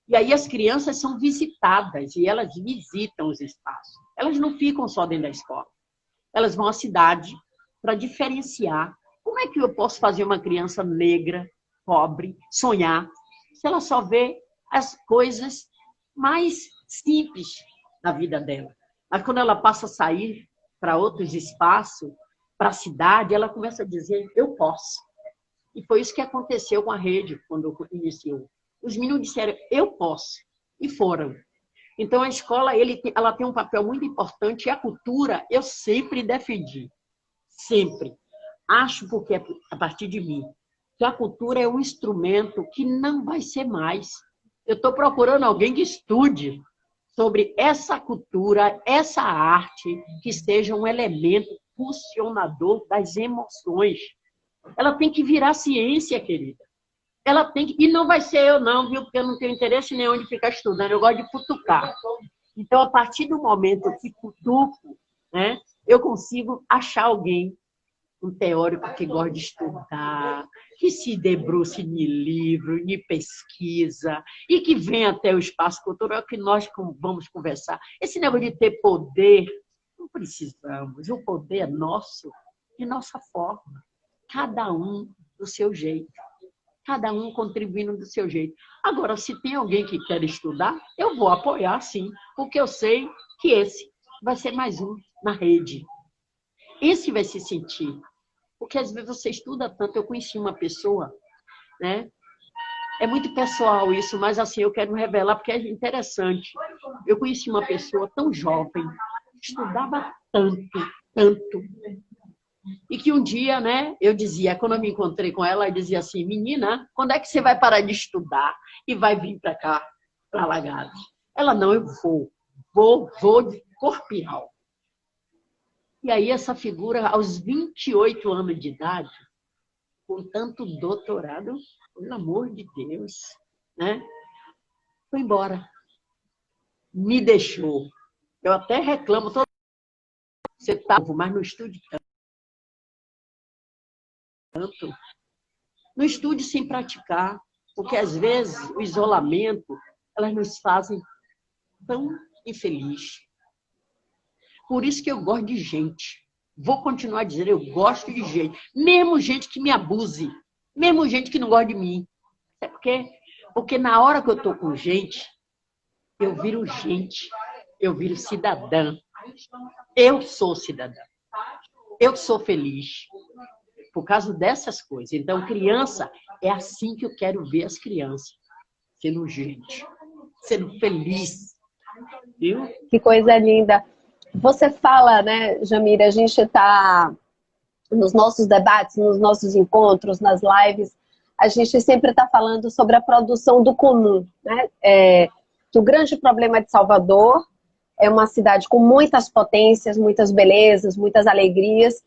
E aí as crianças são visitadas e elas visitam os espaços. Elas não ficam só dentro da escola. Elas vão à cidade para diferenciar. Como é que eu posso fazer uma criança negra, pobre, sonhar, se ela só vê as coisas mais simples da vida dela? Mas quando ela passa a sair para outros espaços, para a cidade, ela começa a dizer, eu posso. E foi isso que aconteceu com a rede, quando iniciou. Os meninos disseram, eu posso. E foram. Então, a escola ela tem um papel muito importante e a cultura eu sempre defendi. Sempre. Acho, porque é a partir de mim, que a cultura é um instrumento que não vai ser mais. Eu estou procurando alguém que estude sobre essa cultura, essa arte, que seja um elemento funcionador das emoções. Ela tem que virar ciência, querida. Ela tem que... E não vai ser eu não, viu? Porque eu não tenho interesse nenhum de ficar estudando. Eu gosto de cutucar. Então, a partir do momento que cutuco, né, eu consigo achar alguém, um teórico que gosta de estudar, que se debruce em livro, em pesquisa, e que vem até o espaço cultural que nós vamos conversar. Esse negócio de ter poder, não precisamos. O poder é nosso, de nossa forma. Cada um do seu jeito. Cada um contribuindo do seu jeito. Agora, se tem alguém que quer estudar, eu vou apoiar, sim, porque eu sei que esse vai ser mais um na rede. Esse vai se sentir. Porque às vezes você estuda tanto. Eu conheci uma pessoa, né? É muito pessoal isso, mas assim, eu quero revelar porque é interessante. Eu conheci uma pessoa tão jovem, estudava tanto, e que um dia, né, eu dizia, quando eu me encontrei com ela, eu dizia assim, menina, quando é que você vai parar de estudar e vai vir para cá, para Alagado? Ela, não, eu vou de corpo e alma. E aí essa figura, aos 28 anos de idade, com tanto doutorado, pelo amor de Deus, né? Foi embora. Me deixou. Eu até reclamo, você tá, mas não estude tanto. Não estude sem praticar, porque às vezes o isolamento, elas nos fazem tão infelizes. Por isso que eu gosto de gente. Vou continuar dizendo, eu gosto de gente. Mesmo gente que me abuse. Mesmo gente que não gosta de mim. Sabe por quê? Porque na hora que eu estou com gente, eu viro gente. Eu viro cidadã. Eu sou cidadã. Eu sou feliz. Por causa dessas coisas. Então, criança, é assim que eu quero ver as crianças. Sendo gente. Sendo feliz. Viu? Que coisa linda. Você fala, né, Jamira, a gente está nos nossos debates, nos nossos encontros, nas lives, a gente sempre está falando sobre a produção do comum, né? Que o grande problema de Salvador é uma cidade com muitas potências, muitas belezas, muitas alegrias,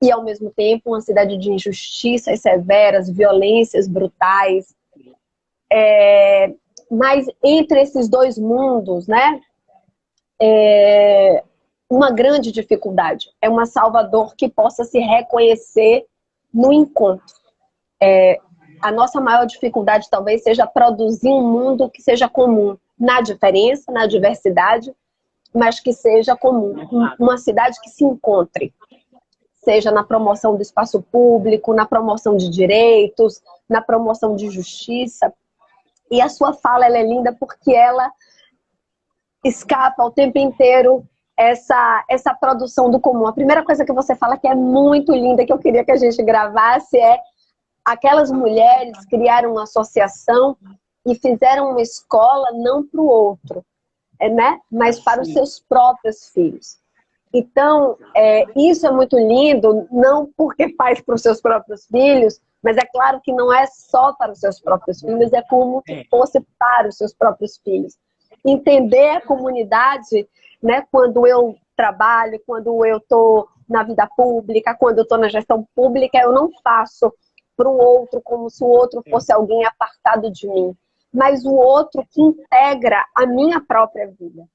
e ao mesmo tempo uma cidade de injustiças severas, violências brutais. Mas entre esses dois mundos, né? Uma grande dificuldade é uma Salvador que possa se reconhecer no encontro. A nossa maior dificuldade talvez seja produzir um mundo que seja comum, na diferença, na diversidade, mas que seja comum. Uma cidade que se encontre, seja na promoção do espaço público, na promoção de direitos, na promoção de justiça. E a sua fala ela é linda porque ela escapa o tempo inteiro essa produção do comum. A primeira coisa que você fala que é muito linda, que eu queria que a gente gravasse, é aquelas mulheres criaram uma associação e fizeram uma escola não para o outro, né? Mas para os seus próprios filhos. Então, isso é muito lindo, não porque faz para os seus próprios filhos, mas é claro que não é só para os seus próprios filhos, é como se fosse para os seus próprios filhos. Entender a comunidade, né, quando eu trabalho, quando eu estou na vida pública, quando eu estou na gestão pública, eu não faço para o outro como se o outro fosse alguém apartado de mim, mas o outro que integra a minha própria vida.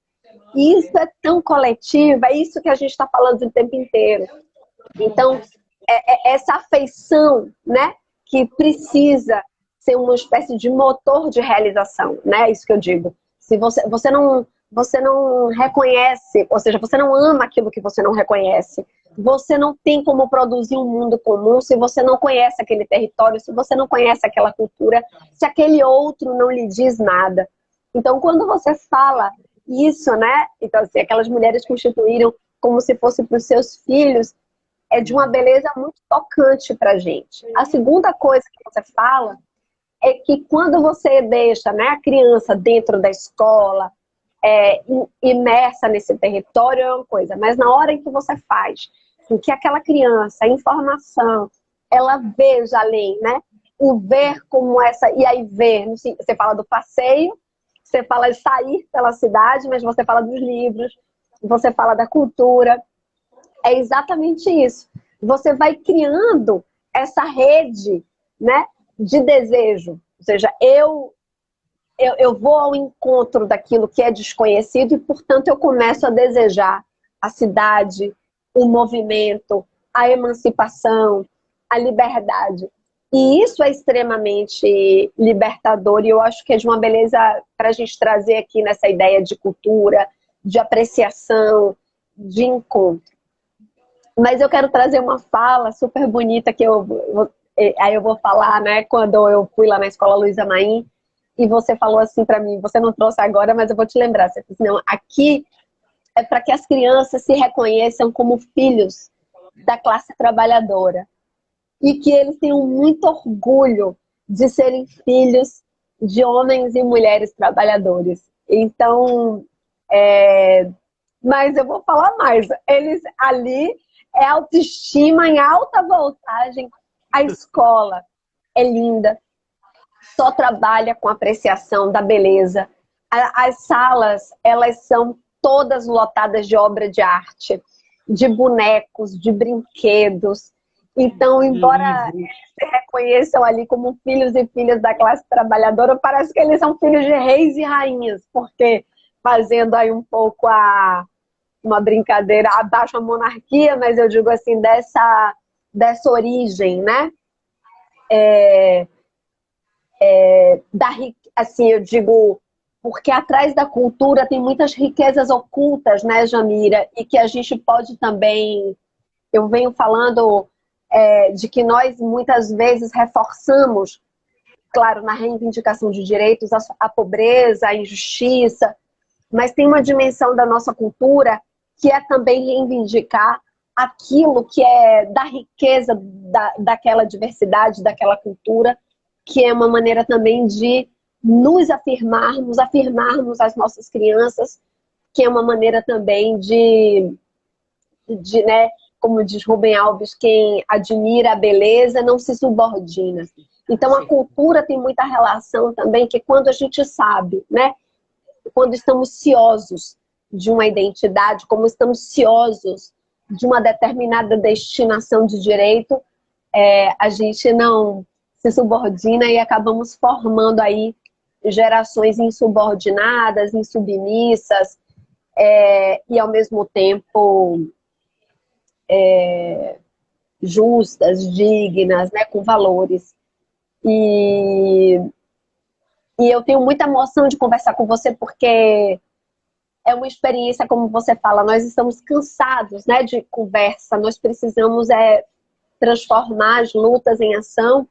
E isso é tão coletivo, é isso que a gente está falando o tempo inteiro. Então, essa afeição, né, que precisa ser uma espécie de motor de realização, né? Isso que eu digo. Se você não reconhece, ou seja, você não ama aquilo que você não reconhece, você não tem como produzir um mundo comum se você não conhece aquele território, se você não conhece aquela cultura, se aquele outro não lhe diz nada. Então, quando você fala isso, né? Então, assim, aquelas mulheres constituíram como se fosse para os seus filhos, é de uma beleza muito tocante para a gente. A segunda coisa que você fala é que quando você deixa, né, a criança dentro da escola, imersa nesse território é uma coisa, mas na hora em que você faz com que aquela criança, a informação, ela veja além, né? O ver como essa, e aí ver, você fala do passeio, você fala de sair pela cidade, mas você fala dos livros, você fala da cultura, é exatamente isso. Você vai criando essa rede, né, de desejo, ou seja, eu vou ao encontro daquilo que é desconhecido e, portanto, eu começo a desejar a cidade, o movimento, a emancipação, a liberdade. E isso é extremamente libertador e eu acho que é de uma beleza para a gente trazer aqui nessa ideia de cultura, de apreciação, de encontro. Mas eu quero trazer uma fala super bonita que aí eu vou falar, né, quando eu fui lá na escola Luísa Maim, e você falou assim para mim, você não trouxe agora, mas eu vou te lembrar. Você disse, não, aqui é para que as crianças se reconheçam como filhos da classe trabalhadora. E que eles tenham muito orgulho de serem filhos de homens e mulheres trabalhadores. Então, mas eu vou falar mais. Eles ali é autoestima em alta voltagem. A escola é linda. Só trabalha com apreciação da beleza. As salas, elas são todas lotadas de obra de arte, de bonecos, de brinquedos. Então, embora se reconheçam ali como filhos e filhas da classe trabalhadora, parece que eles são filhos de reis e rainhas, porque fazendo aí um pouco uma brincadeira, abaixo a monarquia, mas eu digo assim, dessa origem, né? Assim, eu digo, porque atrás da cultura tem muitas riquezas ocultas, né, Jamira? E que a gente pode também, eu venho falando de que nós muitas vezes reforçamos, claro, na reivindicação de direitos, a pobreza, a injustiça, mas tem uma dimensão da nossa cultura que é também reivindicar aquilo que é da riqueza daquela diversidade, daquela cultura, que é uma maneira também de nos afirmarmos as nossas crianças, que é uma maneira também de né, como diz Rubem Alves, quem admira a beleza não se subordina. Então a cultura tem muita relação também, que quando a gente sabe, né, quando estamos ciosos de uma identidade, como estamos ciosos de uma determinada destinação de direito, a gente não se subordina e acabamos formando aí gerações insubordinadas, insubmissas, e ao mesmo tempo justas, dignas, né, com valores. E eu tenho muita emoção de conversar com você, porque é uma experiência, como você fala, nós estamos cansados, né, de conversa, nós precisamos transformar as lutas em ação,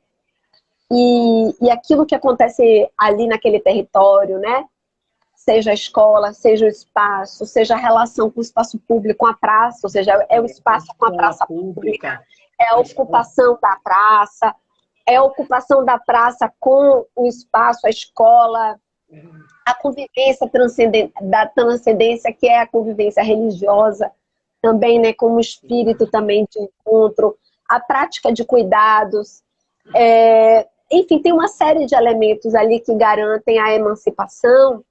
e aquilo que acontece ali naquele território, né, seja a escola, seja o espaço, seja a relação com o espaço público, com a praça, ou seja, é o espaço com a praça pública, é a ocupação da praça, é a ocupação da praça com o espaço, a escola, a convivência da transcendência, que é a convivência religiosa, também, né, como espírito também de encontro, a prática de cuidados, enfim, tem uma série de elementos ali que garantem a emancipação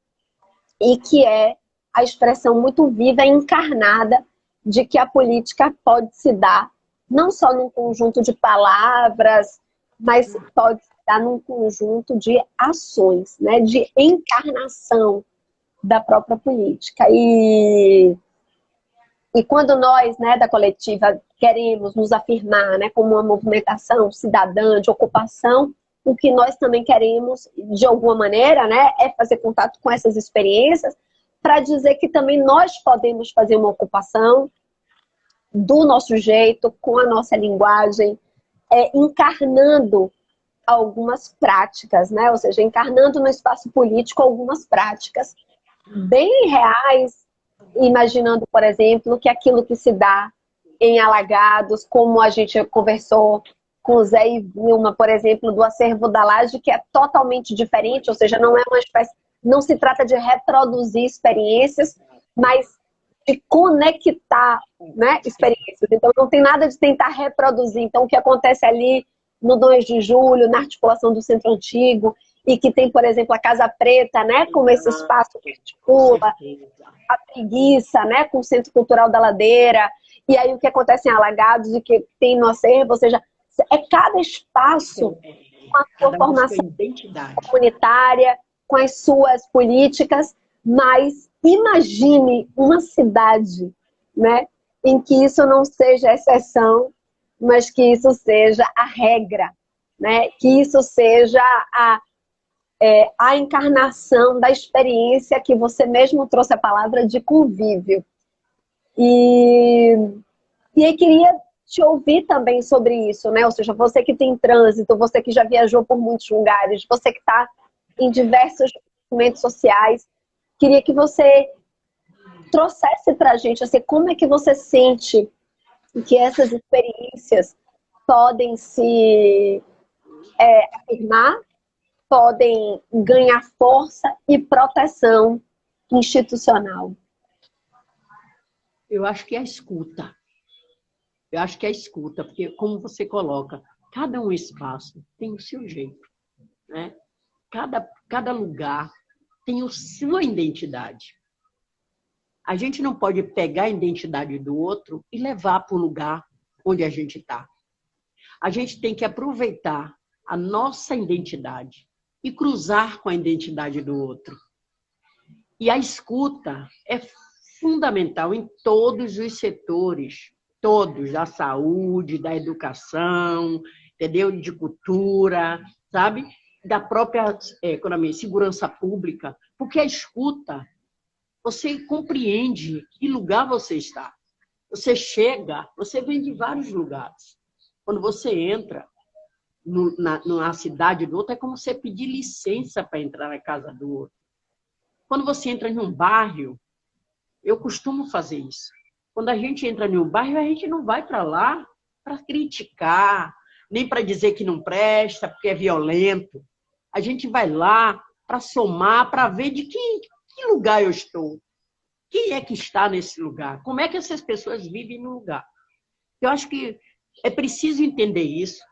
e que é a expressão muito viva e encarnada de que a política pode se dar não só num conjunto de palavras, mas pode se dar num conjunto de ações, né, de encarnação da própria política. E quando nós, né, da coletiva, queremos nos afirmar, né, como uma movimentação cidadã de ocupação, o que nós também queremos, de alguma maneira, né, é fazer contato com essas experiências para dizer que também nós podemos fazer uma ocupação do nosso jeito, com a nossa linguagem, encarnando algumas práticas, né? Ou seja, encarnando no espaço político algumas práticas bem reais, imaginando, por exemplo, que aquilo que se dá em Alagados, como a gente conversou com o Zé e Vilma, por exemplo, do acervo da Laje, que é totalmente diferente, ou seja, não é uma espécie, não se trata de reproduzir experiências, mas de conectar, né, experiências. Então, não tem nada de tentar reproduzir. Então, o que acontece ali no 2 de julho, na articulação do Centro Antigo, e que tem, por exemplo, a Casa Preta, né, como esse espaço que articula, a Preguiça, né, com o Centro Cultural da Ladeira, e aí o que acontece em Alagados e que tem no acervo, ou seja, é cada espaço com a sua formação comunitária, com as suas políticas, mas imagine uma cidade, né, em que isso não seja exceção, mas que isso seja a regra, né, que isso seja a encarnação da experiência que você mesmo trouxe a palavra de convívio. E eu queria te ouvir também sobre isso, né? Ou seja, você que tem trânsito, você que já viajou por muitos lugares, você que está em diversos movimentos sociais, queria que você trouxesse para a gente, assim, como é que você sente que essas experiências podem se afirmar, podem ganhar força e proteção institucional? Eu acho que é a escuta. Eu acho que é a escuta, porque, como você coloca, cada um espaço tem o seu jeito, né? Cada lugar tem a sua identidade. A gente não pode pegar a identidade do outro e levar para o lugar onde a gente está. A gente tem que aproveitar a nossa identidade e cruzar com a identidade do outro. E a escuta é fundamental em todos os setores, todos, da saúde, da educação, entendeu? De cultura, sabe? Da própria economia, segurança pública, porque a escuta, você compreende que lugar você está. Você chega, você vem de vários lugares. Quando você entra na cidade do outro, é como você pedir licença para entrar na casa do outro. Quando você entra em um bairro, eu costumo fazer isso. Quando a gente entra em um bairro, a gente não vai para lá para criticar, nem para dizer que não presta, porque é violento. A gente vai lá para somar, para ver de que lugar eu estou. Quem é que está nesse lugar? Como é que essas pessoas vivem no lugar? Eu acho que é preciso entender isso.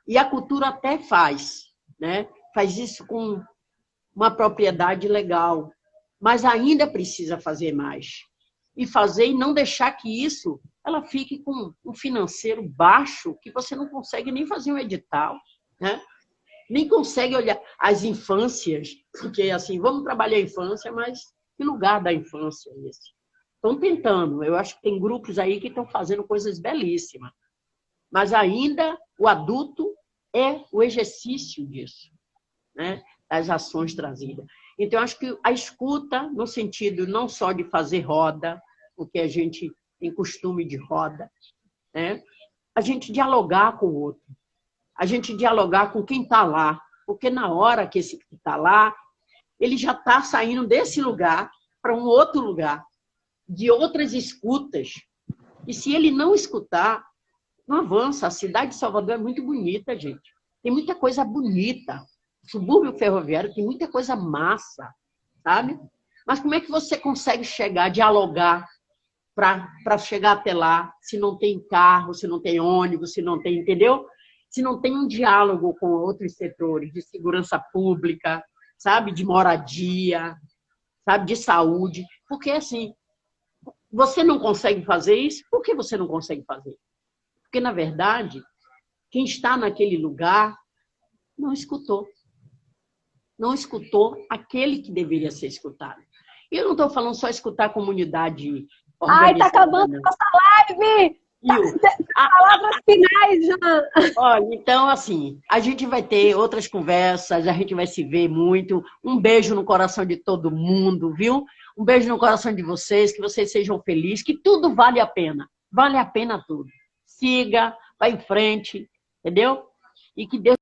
E a cultura até faz, né? Faz isso com uma propriedade legal. Mas ainda precisa fazer mais. E fazer e não deixar que isso ela fique com um financeiro baixo, que você não consegue nem fazer um edital, né? Nem consegue olhar as infâncias, porque assim, vamos trabalhar a infância, mas que lugar da infância é esse? Estão tentando, eu acho que tem grupos aí que estão fazendo coisas belíssimas, mas ainda o adulto é o exercício disso, né? Das ações trazidas. Então, eu acho que a escuta, no sentido não só de fazer roda, porque a gente tem costume de roda, né? A gente dialogar com o outro, a gente dialogar com quem está lá, porque na hora que esse que está lá, ele já está saindo desse lugar para um outro lugar, de outras escutas. E se ele não escutar, não avança. A cidade de Salvador é muito bonita, gente. Tem muita coisa bonita. O subúrbio ferroviário tem muita coisa massa, sabe? Mas como é que você consegue chegar, dialogar para chegar até lá, se não tem carro, se não tem ônibus, se não tem, entendeu? Se não tem um diálogo com outros setores de segurança pública, sabe? De moradia, sabe? De saúde. Porque, assim, você não consegue fazer isso, por que você não consegue fazer? Porque, na verdade, quem está naquele lugar não escutou. Não escutou aquele que deveria ser escutado. E eu não estou falando só escutar a comunidade organizada. Ai, tá acabando a nossa live! viu? Palavras finais, Jean. Olha, então, assim, a gente vai ter outras conversas, a gente vai se ver muito. Um beijo no coração de todo mundo, viu? Um beijo no coração de vocês, que vocês sejam felizes, que tudo vale a pena. Vale a pena tudo. Siga, vai em frente, entendeu? E que Deus